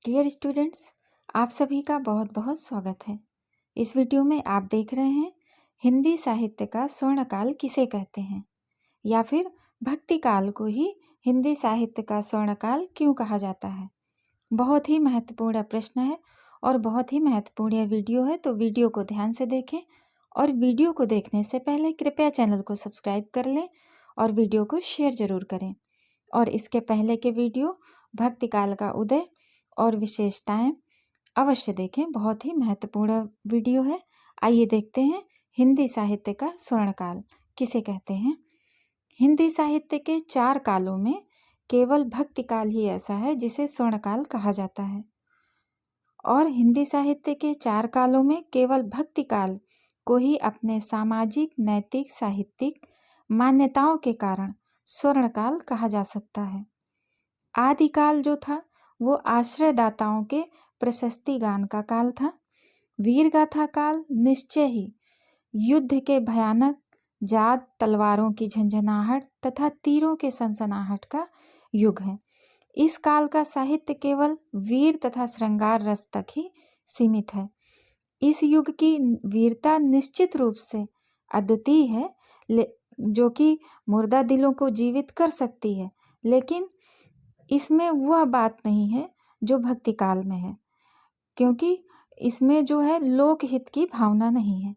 Dear students, आप सभी का बहुत बहुत स्वागत है। इस वीडियो में आप देख रहे हैं हिंदी साहित्य का स्वर्णकाल किसे कहते हैं, या फिर भक्ति काल को ही हिंदी साहित्य का स्वर्णकाल क्यों कहा जाता है। बहुत ही महत्वपूर्ण प्रश्न है और बहुत ही महत्वपूर्ण यह वीडियो है, तो वीडियो को ध्यान से देखें और वीडियो को देखने से पहले कृपया चैनल को सब्सक्राइब कर लें और वीडियो को शेयर जरूर करें। और इसके पहले के वीडियो भक्ति काल का उदय और विशेषताएं अवश्य देखें, बहुत ही महत्वपूर्ण वीडियो है। आइए देखते हैं हिंदी साहित्य का स्वर्णकाल किसे कहते हैं। हिंदी साहित्य के 4 कालों में केवल भक्ति काल ही ऐसा है जिसे स्वर्णकाल कहा जाता है, और हिंदी साहित्य के 4 कालों में केवल भक्ति काल को ही अपने सामाजिक, नैतिक, साहित्यिक मान्यताओं के कारण स्वर्णकाल कहा जा सकता है। आदिकाल जो था वो आश्रयदाताओं के प्रशस्ति गान का काल था। वीर गाथा काल निश्चय ही युद्ध के भयानक जात, तलवारों की झंझनाहट तथा तीरों के सनसनाहट का युग है। इस काल का साहित्य केवल वीर तथा श्रृंगार रस तक ही सीमित है। इस युग की वीरता निश्चित रूप से अद्वितीय है, जो कि मुर्दा दिलों को जीवित कर सकती है, लेकिन इसमें वह बात नहीं है जो भक्ति काल में है, क्योंकि इसमें जो है लोकहित की भावना नहीं है।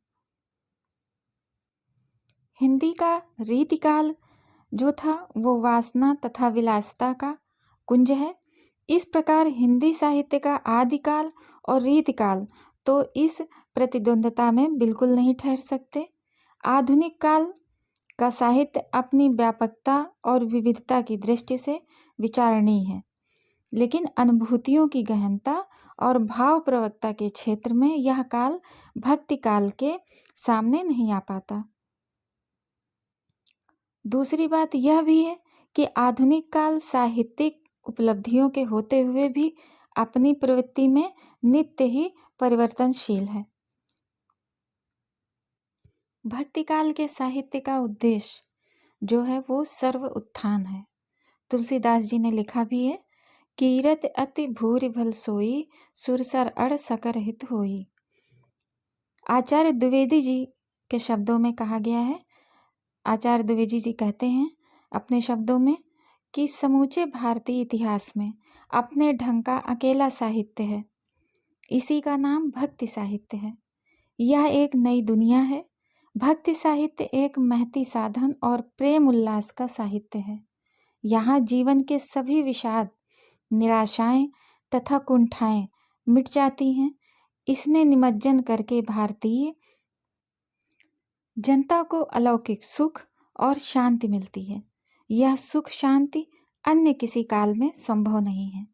हिंदी का रीतिकाल जो था वो वासना तथा विलासिता का कुंज है। इस प्रकार हिंदी साहित्य का आदिकाल और रीतिकाल तो इस प्रतिद्वंद्विता में बिल्कुल नहीं ठहर सकते। आधुनिक काल का साहित्य अपनी व्यापकता और विविधता की दृष्टि से विचारणीय है, लेकिन अनुभूतियों की गहनता और भाव प्रवक्ता के क्षेत्र में यह काल भक्ति काल के सामने नहीं आ पाता। दूसरी बात यह भी है कि आधुनिक काल साहित्यिक उपलब्धियों के होते हुए भी अपनी प्रवृत्ति में नित्य ही परिवर्तनशील है। भक्ति काल के साहित्य का उद्देश्य जो है वो सर्व उत्थान है। तुलसीदास जी ने लिखा भी है, कीरत अति भूरि भल सोई, सुरसर अड़ सकर हित होई। आचार्य द्विवेदी जी के शब्दों में कहा गया है, आचार्य द्विवेदी जी कहते हैं अपने शब्दों में कि समूचे भारतीय इतिहास में अपने ढंग का अकेला साहित्य है, इसी का नाम भक्ति साहित्य है। यह एक नई दुनिया है। भक्ति साहित्य एक महती साधन और प्रेम उल्लास का साहित्य है। यहाँ जीवन के सभी विषाद, निराशाएं तथा कुंठाएं मिट जाती हैं। इसने निमज्जन करके भारतीय जनता को अलौकिक सुख और शांति मिलती है। यह सुख शांति अन्य किसी काल में संभव नहीं है।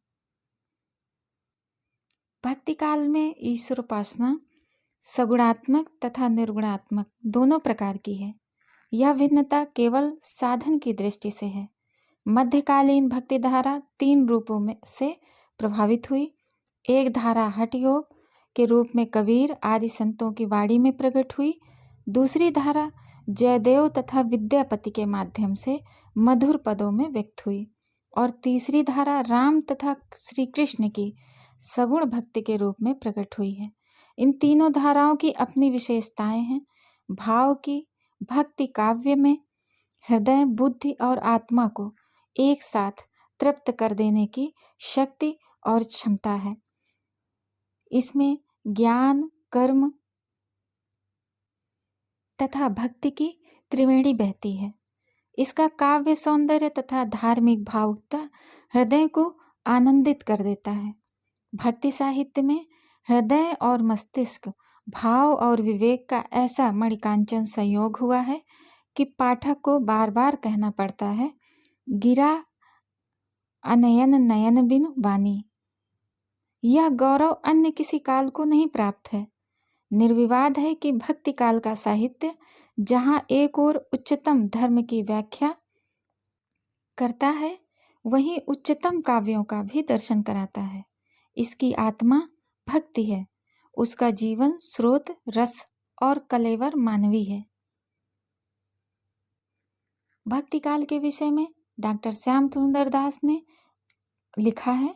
भक्ति काल में ईश्वर उपासना सगुणात्मक तथा निर्गुणात्मक दोनों प्रकार की है। यह भिन्नता केवल साधन की दृष्टि से है। मध्यकालीन भक्ति धारा 3 रूपों में से प्रभावित हुई। एक धारा हठ योग के रूप में कबीर आदि संतों की वाणी में प्रकट हुई। दूसरी धारा जयदेव तथा विद्यापति के माध्यम से मधुर पदों में व्यक्त हुई। और तीसरी धारा राम तथा श्री कृष्ण की सगुण भक्ति के रूप में प्रकट हुई है। इन तीनों धाराओं की अपनी विशेषताएं हैं। भाव की भक्ति काव्य में हृदय, बुद्धि और आत्मा को एक साथ तृप्त कर देने की शक्ति और क्षमता है। इसमें ज्ञान, कर्म तथा भक्ति की त्रिवेणी बहती है। इसका काव्य सौंदर्य तथा धार्मिक भावुकता हृदय को आनंदित कर देता है। भक्ति साहित्य में हृदय और मस्तिष्क, भाव और विवेक का ऐसा मणिकांचन संयोग हुआ है कि पाठक को बार बार कहना पड़ता है, गिरा अनयन नयन बिनु बानी। यह गौरव अन्य किसी काल को नहीं प्राप्त है। निर्विवाद है कि भक्ति काल का साहित्य जहाँ एक ओर उच्चतम धर्म की व्याख्या करता है, वहीं उच्चतम काव्यों का भी दर्शन कराता है। इसकी आत्मा भक्ति है, उसका जीवन स्रोत रस और कलेवर मानवी है। भक्ति काल के विषय में डॉक्टर श्याम सुंदर दास ने लिखा है,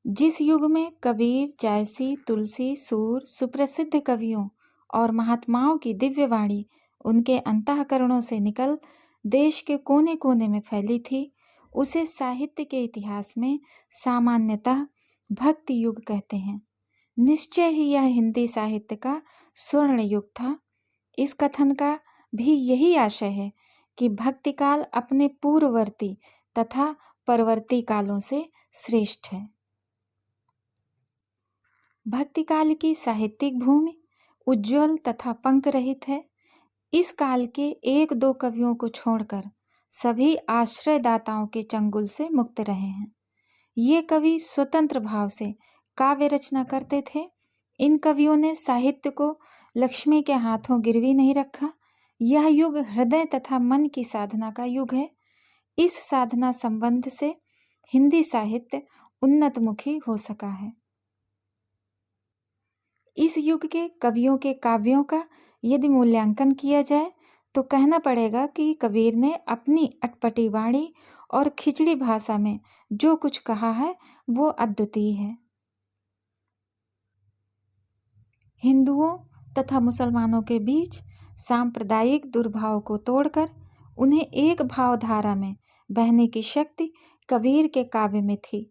जिस युग में कबीर, जायसी, तुलसी, सूर, सुप्रसिद्ध कवियों और महात्माओं की दिव्य वाणी उनके अंतःकरणों से निकल देश के कोने कोने में फैली थी, उसे साहित्य के इतिहास में सामान्यतः भक्ति युग कहते हैं। निश्चय ही यह हिंदी साहित्य का स्वर्ण युग था। इस कथन का भी यही आशय है कि भक्तिकाल अपने पूर्ववर्ती तथा परवर्ती कालों से श्रेष्ठ है। भक्तिकाल की साहित्यिक भूमि उज्ज्वल तथा पंख रहित है। इस काल के एक दो कवियों को छोड़कर सभी आश्रयदाताओं के चंगुल से मुक्त रहे हैं। ये कवि स्वतंत्र भाव से काव्य रचना करते थे। इन कवियों ने साहित्य को लक्ष्मी के हाथों गिरवी नहीं रखा। यह युग हृदय तथा मन की साधना का युग है। इस साधना संबंध से हिंदी साहित्य उन्नतमुखी हो सका है। इस युग के कवियों के काव्यों का यदि मूल्यांकन किया जाए तो कहना पड़ेगा कि कबीर ने अपनी अटपटी वाणी और खिचड़ी भाषा में जो कुछ कहा है वो अद्वितीय है। हिंदुओं तथा मुसलमानों के बीच सांप्रदायिक दुर्भाव को तोड़कर उन्हें एक भावधारा में बहने की शक्ति कबीर के काव्य में थी।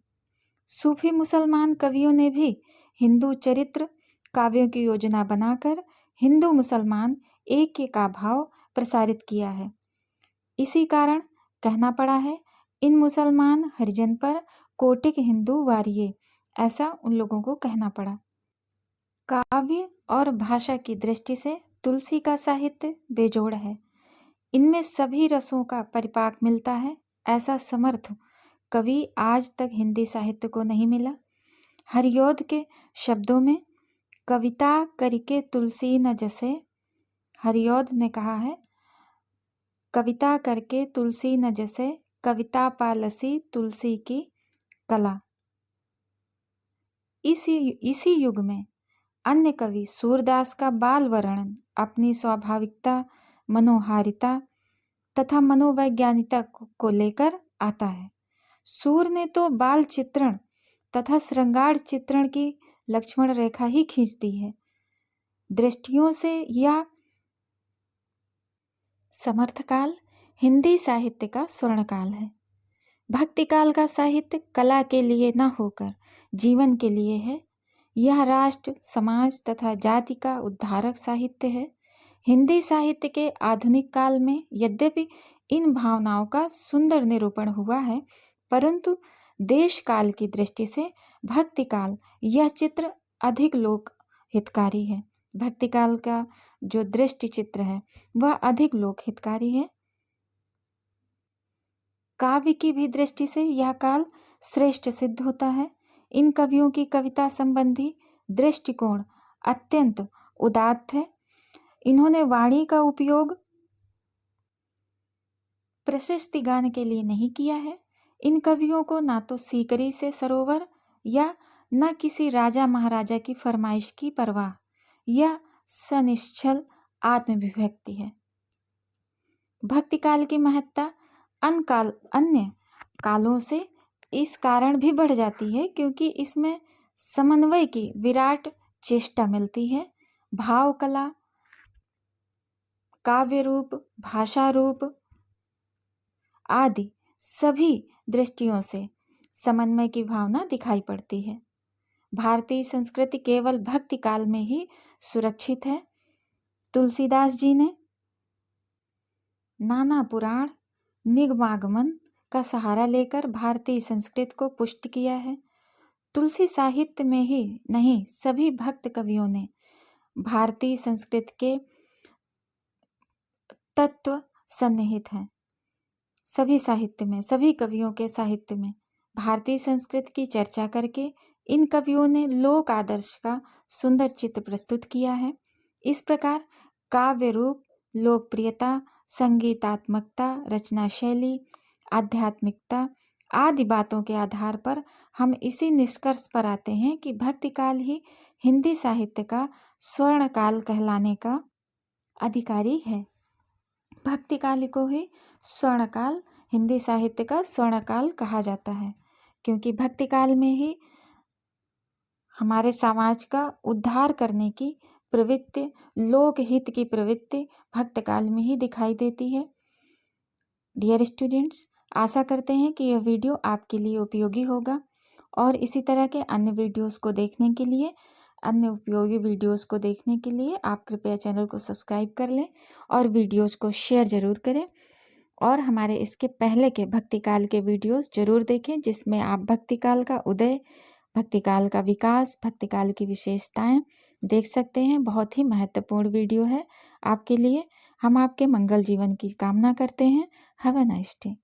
सूफी मुसलमान कवियों ने भी हिंदू चरित्र काव्यों की योजना बनाकर हिंदू मुसलमान ऐक्य का भाव प्रसारित किया है। इसी कारण कहना पड़ा है, इन मुसलमान हरिजन पर कोटिक हिंदू वारिये, ऐसा उन लोगों को कहना पड़ा। काव्य और भाषा की दृष्टि से तुलसी का साहित्य बेजोड़ है। इनमें सभी रसों का परिपाक मिलता है। ऐसा समर्थ कवि आज तक हिंदी साहित्य को नहीं मिला। हरिऔध के शब्दों में कविता करके तुलसी न जसे, हरिऔध ने कहा है, कविता करके तुलसी न जसे, कविता पालसी तुलसी की कला। इसी युग में अन्य कवि सूरदास का बाल वर्णन अपनी स्वाभाविकता, मनोहारिता तथा मनोवैज्ञानिकता को लेकर आता है। सूर ने तो बाल चित्रण तथा श्रृंगार चित्रण की लक्ष्मण रेखा ही खींच दी है। दृष्टियों से यह समर्थकाल हिंदी साहित्य का स्वर्णकाल है। भक्तिकाल का साहित्य कला के लिए न होकर जीवन के लिए है। यह राष्ट्र, समाज तथा जाति का उद्धारक साहित्य है। हिंदी साहित्य के आधुनिक काल में यद्यपि इन भावनाओं का सुंदर निरूपण हुआ है, परंतु देश काल की दृष्टि से भक्तिकाल यह चित्र अधिक लोक हितकारी है। भक्तिकाल का जो दृष्टि चित्र है वह अधिक लोक हितकारी है। काव्य की भी दृष्टि से यह काल श्रेष्ठ सिद्ध होता है। इन कवियों की कविता संबंधी दृष्टिकोण अत्यंत उदात्त है। इन्होंने वाणी का उपयोग प्रशस्ति गान के लिए नहीं किया है। इन कवियों को ना तो सीकरी से सरोवर या न किसी राजा महाराजा की फरमाइश की परवाह, यह सनिश्चल आत्मविभक्ति है। भक्तिकाल की महत्ता अन्य कालों से इस कारण भी बढ़ जाती है क्योंकि इसमें समन्वय की विराट चेष्टा मिलती है। भाव कला, काव्य रूप, भाषा रूप आदि सभी दृष्टियों से समन्वय की भावना दिखाई पड़ती है। भारतीय संस्कृति केवल भक्ति काल में ही सुरक्षित है। तुलसीदास जी ने नाना पुराण, निगमागमन का सहारा लेकर भारतीय संस्कृति को पुष्ट किया है। तुलसी साहित्य में ही नहीं, सभी भक्त कवियों ने भारतीय संस्कृति के तत्व सन्निहित हैं। सभी साहित्य में, सभी कवियों के साहित्य में भारतीय संस्कृति की चर्चा करके इन कवियों ने लोक आदर्श का सुंदर चित्र प्रस्तुत किया है। इस प्रकार काव्य रूप, लोकप्रियता, संगीतात्मकता, रचना शैली, आध्यात्मिकता आदि बातों के आधार पर हम इसी निष्कर्ष पर आते हैं कि भक्तिकाल ही हिंदी साहित्य का स्वर्णकाल कहलाने का अधिकारी है। भक्तिकाल को ही स्वर्णकाल, हिंदी साहित्य का स्वर्णकाल कहा जाता है क्योंकि भक्तिकाल में ही हमारे समाज का उद्धार करने की प्रवृत्ति, लोकहित की प्रवृत्ति भक्तकाल में ही दिखाई देती है। डियर स्टूडेंट्स, आशा करते हैं कि यह वीडियो आपके लिए उपयोगी होगा और इसी तरह के अन्य वीडियोस को देखने के लिए, अन्य उपयोगी वीडियोस को देखने के लिए आप कृपया चैनल को सब्सक्राइब कर लें और वीडियोस को शेयर ज़रूर करें और हमारे इसके पहले के भक्तिकाल के वीडियोस ज़रूर देखें, जिसमें आप भक्तिकाल का उदय, भक्तिकाल का विकास, भक्तिकाल की विशेषताएं देख सकते हैं। बहुत ही महत्वपूर्ण वीडियो है आपके लिए। हम आपके मंगल जीवन की कामना करते हैं। Have a nice day.